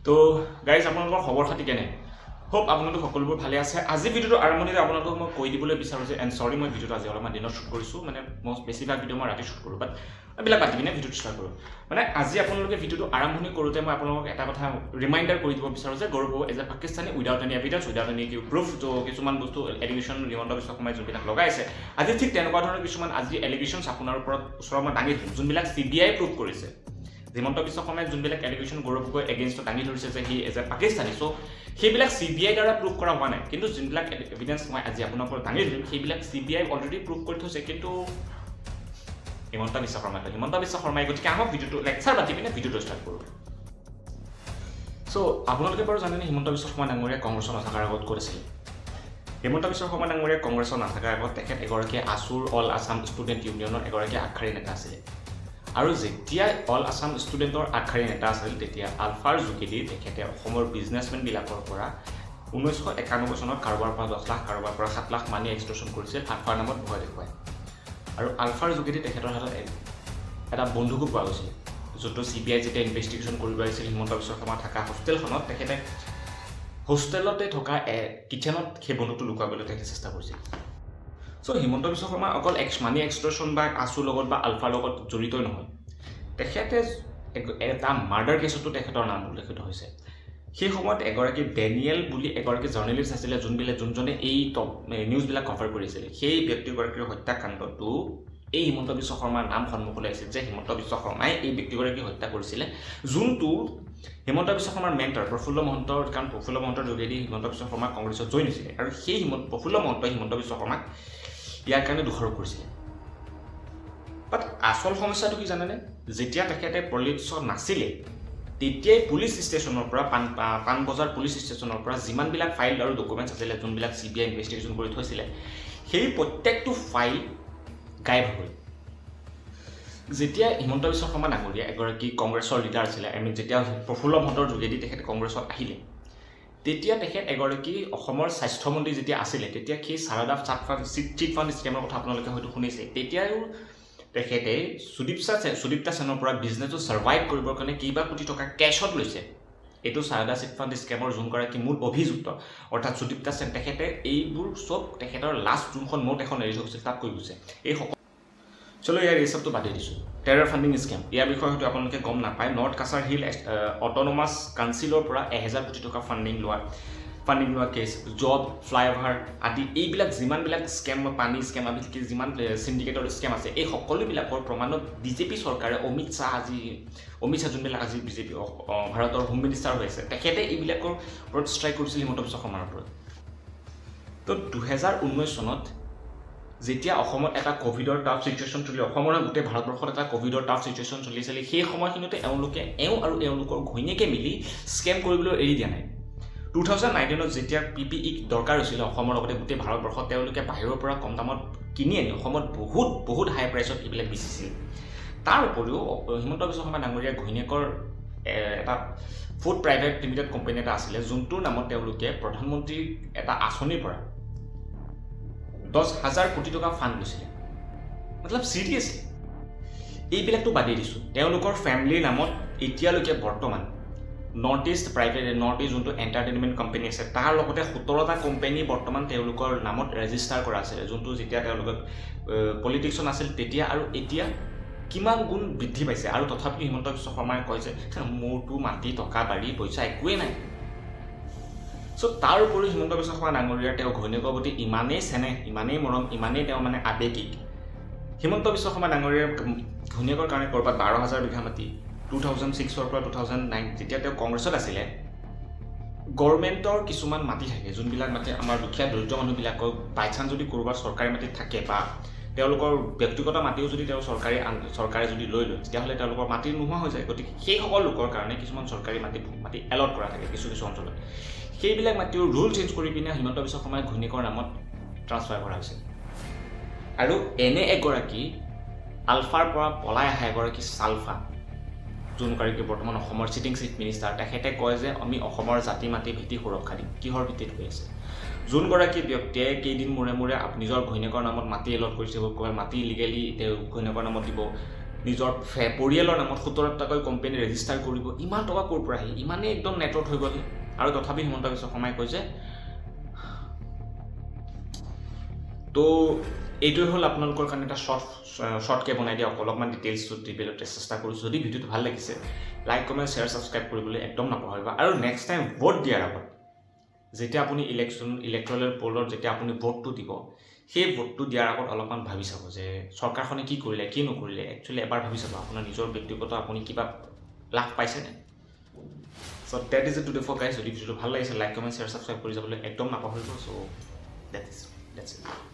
তো গাইজ আপোনালোকৰ খবৰ খাতি কেনে হোপ আপোনালোক সকলোবোৰ ভালে আছে আজি ভিডিঅ'টো আৰম্ভণিতে আপোনালোকক মই কৈ দিবলৈ বিচাৰোঁ যে এণ্ড চৰি মই ভিডিঅ'টো আজি অলপমান দিনত শ্বুট কৰিছোঁ মানে মই বেছিভাগ ভিডিঅ' মই ৰাতি শ্বুট কৰোঁ বাট এইবিলাক পাতি কিনে ভিডিঅ'টো ষ্টাৰ্ট কৰোঁ মানে আজি আপোনালোকে ভিডিঅ'টো আৰম্ভণি কৰোঁতে মই আপোনালোকক এটা কথা ৰিমাইণ্ডাৰ কৰি দিব বিচাৰোঁ যে Gaurav as a Pakistani without any evidence without any proof তো কিছুমান বস্তু এলিগেশ্যন হিমন্ত বিশ্ব শৰ্মাই যোনবিলাক লগাই আছে আজি ঠিক তেনেকুৱা ধৰণৰ কিছুমান আজি এলিগেশ্যনছ আপোনাৰ ওপৰত ওচৰত মই দাঙি দিম যোনবিলাক CBI প্ৰুভ কৰিছে হিমন্ত বিশ্ব শৰ্মাই যোনবিলাক এলিগেশ্যন গৌৰৱ গগৈ এগেইনষ্টত দাঙি ধৰিছে যে হি এজ এ পাকিস্তানী চ' সেইবিলাক CBI দ্বাৰা প্ৰুভ কৰা হোৱা নাই কিন্তু যোনবিলাক এভিডেন্স মই আজি আপোনালোকৰ দাঙি ধৰিম সেইবিলাক CBI অলৰেডি প্ৰুভ কৰি থৈছে কিন্তু হিমন্ত বিশ্ব শৰ্মাই গতিকে আহক ভিডিঅ'টো লেকচাৰ পাতি পিনে ভিডিঅ'টো ষ্টাৰ্ট কৰোঁ চ' আপোনালোকে বাৰু জানেনে হিমন্ত বিশ্ব শৰ্মা ডাঙৰীয়া কংগ্ৰেছৰ নাথাকাৰ আগত ক'ত আছিলে হিমন্ত বিশ্ব শৰ্মা ডাঙৰীয়া কংগ্ৰেছৰ নাথাকাৰ আগত তেখেত এগৰাকী আছুৰ অল আছাম ষ্টুডেণ্ট ইউনিয়নৰ এগৰাকী আগশাৰী নেতা আছিলে আৰু যেতিয়া অল আছাম ষ্টুডেণ্টৰ আগশাৰী নেতা আছিল তেতিয়া আলফাৰ যোগেদি তেখেতে অসমৰ বিজনেছমেনবিলাকৰ পৰা 1991 চনত কাৰোবাৰ পৰা 10 লাখ কাৰোবাৰ পৰা 7 লাখ মানি এক্সটৰ্শ্যন কৰিছিল আলফাৰ নামত ভয় দেখুৱাই আৰু আলফাৰ যোগেদি তেখেতৰ হাতত এটা বন্দুকো পোৱা গৈছিল যোনটো CBI যেতিয়া ইনভেষ্টিগেশ্যন কৰিব আহিছিল হিমন্ত বিশ্ব শৰ্মা থকা হোষ্টেলখনত তেখেতে হোষ্টেলতে থকা কিচেনত সেই বন্দুকটো লুকুৱাবলৈ তেখেতে চেষ্টা কৰিছিল চ' হিমন্ত বিশ্ব শৰ্মা অকল মানি এক্সটৰ্শ্যন বা আছুৰ লগত বা আলফাৰ লগত জড়িতই নহয় তেখেতে এটা মাৰ্ডাৰ কেছতো তেখেতৰ নাম উল্লেখিত হৈছে সেই সময়ত এগৰাকী ডেনিয়েল বুলি এগৰাকী জাৰ্নেলিষ্ট আছিলে যোনজনে এই নিউজবিলাক কভাৰ কৰিছিলে সেই ব্যক্তিগৰাকীৰ হত্যাকাণ্ডটো এই হিমন্ত বিশ্ব শৰ্মাৰ নাম সন্মুখলৈ আহিছিল যে হিমন্ত বিশ্ব শৰ্মাই এই ব্যক্তিগৰাকীক হত্যা কৰিছিলে যোনটো হিমন্ত বিশ্ব শৰ্মাৰ মেণ্টৰ প্ৰফুল্ল মহন্তৰ কাৰণ প্ৰফুল্ল মহন্তৰ যোগেদি হিমন্ত বিশ্ব শৰ্মা কংগ্ৰেছত জইন হৈছিলে আৰু সেই প্ৰফুল্ল মহন্তই হিমন্ত বিশ্ব শৰ্মাক ইয়াৰ কাৰণে দোষাৰোপ কৰিছিলে বাট আচল সমস্যাটো কি জানেনে যেতিয়া তেখেতে পলিটিক্সত নাছিলে তেতিয়াই পুলিচ ষ্টেচনৰ পৰা পাণবজাৰ পুলিচ ষ্টেচনৰ পৰা যিমানবিলাক ফাইল আৰু ডকুমেণ্টছ আছিলে যোনবিলাক CBI ইনভেষ্টিগেশ্যন কৰি থৈছিলে সেই প্ৰত্যেকটো ফাইল গায়ব হৈ যেতিয়া হিমন্ত বিশ্ব শৰ্মা ডাঙৰীয়া এগৰাকী কংগ্ৰেছৰ লিডাৰ আছিলে যেতিয়া প্ৰফুল্ল মহন্তৰ যোগেদি তেখেতে কংগ্ৰেছত আহিলে তেতিয়া তেখেত এগৰাকী অসমৰ স্বাস্থ্যমন্ত্ৰী যেতিয়া আছিলে তেতিয়া সেই সাৰদা চিট ফাণ্ড স্কেমৰ কথা আপোনালোকে হয়তো শুনিছে তেতিয়াও তেখেতে সুদীপ্তা সেনৰ পৰা বিজনেছটো ছাৰ্ভাইভ কৰিবৰ কাৰণে কেইবা কোটি টকা কেছত লৈছে এইটো সাৰদা চিট ফাণ্ড স্কেমৰ যোনগৰাকী মূল অভিযুক্ত অৰ্থাৎ সুদীপ্তা সেন তেখেতে এইবোৰ চব তেখেতৰ লাষ্ট যোনখন নোট এখন এৰি থৈছিল তাত কৈ গৈছে এই চলো ইয়াৰ এই চবটো বাদেই দিছোঁ টেৰৰ ফাণ্ডিং স্কেম ইয়াৰ বিষয়ে হয়তো আপোনালোকে গম নাপায় নৰ্থ কাছাৰ হিল অট'নমাছ কাউন্সিলৰ পৰা 1000 কোটি টকা ফাণ্ডিং লোৱা কেছ জব ফ্লাইঅভাৰ আদি এইবিলাক যিমানবিলাক স্কেম পানী স্কেম আদি যিমান চিণ্ডিকেটৰ স্কেম আছে এই সকলোবিলাকৰ প্ৰমাণত বিজেপি চৰকাৰে অমিত শ্বাহ যোনবিলাক আজি বিজেপি ভাৰতৰ হোম মিনিষ্টাৰ হৈ আছে তেখেতে এইবিলাকৰ ওপৰত ষ্ট্ৰাইক কৰিছিল হিমন্ত বিশ্ব শৰ্মাৰ ওপৰত তো 2019 চনত যেতিয়া অসমত এটা কোভিডৰ টাফ চিটুৱেশ্যন অসমৰ গোটেই ভাৰতবৰ্ষত এটা কোভিডৰ টাফ চিটুৱেশ্যন চলিছিলে সেই সময়খিনিতে আৰু এওঁলোকৰ ঘৈণীয়েকে মিলি স্কেম কৰিবলৈ এৰি দিয়া নাই 2019ত যেতিয়া PPE দৰকাৰ হৈছিলে অসমৰ লগতে গোটেই ভাৰতবৰ্ষত তেওঁলোকে বাহিৰৰ পৰা কম দামত কিনি আনি অসমত বহুত হাই প্ৰাইচত এইবিলাক বেচিছিল তাৰ উপৰিও হিমন্ত বিশ্ব শৰ্মা ডাঙৰীয়া ঘৈণীয়েকৰ এটা ফুড প্ৰাইভেট লিমিটেড কোম্পানী এটা আছিলে যোনটোৰ নামত তেওঁলোকে প্ৰধানমন্ত্ৰীৰ এটা আঁচনিৰ পৰা 10,000 কোটি টকা ফাণ্ড লৈছিলে মতলব চিৰিয়াছলি এইবিলাকতো বাদেই দিছোঁ তেওঁলোকৰ ফেমিলিৰ নামত এতিয়ালৈকে বৰ্তমান নৰ্থ ইষ্ট যোনটো এণ্টাৰটেইনমেণ্ট কোম্পানী আছে তাৰ লগতে 17টা কোম্পানী বৰ্তমান তেওঁলোকৰ নামত ৰেজিষ্টাৰ কৰা আছিলে যোনটো যেতিয়া তেওঁলোকক পলিটিক্সত আছিল তেতিয়া আৰু এতিয়া কিমান গুণ বৃদ্ধি পাইছে আৰু তথাপিও হিমন্ত বিশ্ব শৰ্মাই কয় যে মোৰতো মাটি টকা বাৰী পইচা একোৱেই নাই চ' তাৰ উপৰিও হিমন্ত বিশ্ব শৰ্মা ডাঙৰীয়াৰ তেওঁ ঘৈণীয়েকৰ প্ৰতি ইমানেই চেনেহ ইমানেই মৰম ইমানেই তেওঁ মানে আৱেগিক হিমন্ত বিশ্ব শৰ্মা ডাঙৰীয়াৰ ঘৈণীয়েকৰ কাৰণে ক'ৰবাত 12,000 বিঘা মাটি 2006ৰ পৰা 2009 যেতিয়া তেওঁ কংগ্ৰেছত আছিলে গভৰ্ণমেণ্টৰ কিছুমান মাটি থাকে যোনবিলাক মাটি আমাৰ দুখীয়া দৰিদ্ৰ মানুহবিলাকক বাইচান্স যদি ক'ৰবাত চৰকাৰী মাটিত থাকে বা তেওঁলোকৰ ব্যক্তিগত মাটিও যদি তেওঁ চৰকাৰে যদি লৈ লয় তেতিয়াহ'লে তেওঁলোকৰ মাটি নোহোৱা হৈ যায় গতিকে সেইসকল লোকৰ কাৰণে কিছুমান চৰকাৰী মাটি এলট কৰা থাকে কিছু অঞ্চলত সেইবিলাক মাটিও ৰুল চেঞ্জ কৰি পিনে হিমন্ত বিশ্ব শৰ্মাৰ ঘৈণীয়েকৰ নামত ট্ৰান্সফাৰ কৰা হৈছে আৰু এনে এগৰাকী আলফাৰ পৰা পলাই অহা এগৰাকী ছালফা যোনগৰাকী বৰ্তমান অসমৰ চিটিং চিফ মিনিষ্টাৰ তেখেতে কয় যে আমি অসমৰ জাতি মাটি ভিত্তি সুৰক্ষা দিম কিহৰ ভিত্তিত হৈ আছে যোনগৰাকী ব্যক্তিয়ে কেইদিন মূৰে নিজৰ ঘৈণীয়েকৰ নামত মাটি এলট কৰিছে মাটি ইলিগেলি তেওঁ ঘৈণীয়েকৰ নামত দিব নিজৰ পৰিয়ালৰ নামত 17 টকাকৈ কোম্পানী ৰেজিষ্টাৰ কৰিব ইমান টকা ক'ৰ পৰা আহি ইমানেই একদম নেটৱৰ্ক হৈ গ'ল আৰু তথাপি হিমন্ত বিশ্ব শৰ্মাই কৈছে তো এইটোৱে হ'ল আপোনালোকৰ কাৰণে এটা শ্বৰ্টকৈ বনাই দিয়া অলপমান ডিটেইলছটো দিবলৈ চেষ্টা কৰিছোঁ যদি ভিডিঅ'টো ভাল লাগিছে লাইক কমেণ্ট শ্বেয়াৰ ছাবস্ক্ৰাইব কৰিবলৈ একদম নাপাহৰিবা আৰু নেক্সট টাইম ভোট দিয়াৰ আগত যেতিয়া আপুনি ইলেক্ট্ৰল পলত যেতিয়া আপুনি ভোটটো দিব সেই ভোটটো দিয়াৰ আগত অলপমান ভাবি চাব যে চৰকাৰখনে কি কৰিলে কি নকৰিলে একচুৱেলি এবাৰ ভাবি চাব আপোনাৰ নিজৰ ব্যক্তিগত আপুনি কিবা লাভ পাইছেনে so' that is today for guys যদি ভিডিঅ'টো ভাল লাগিছে লাইক কমেণ্ট শ্বেয়াৰ ছাবস্ক্ৰাইব কৰি যাবলৈ একদম নাপাহৰিব চ' ডেটছ ইট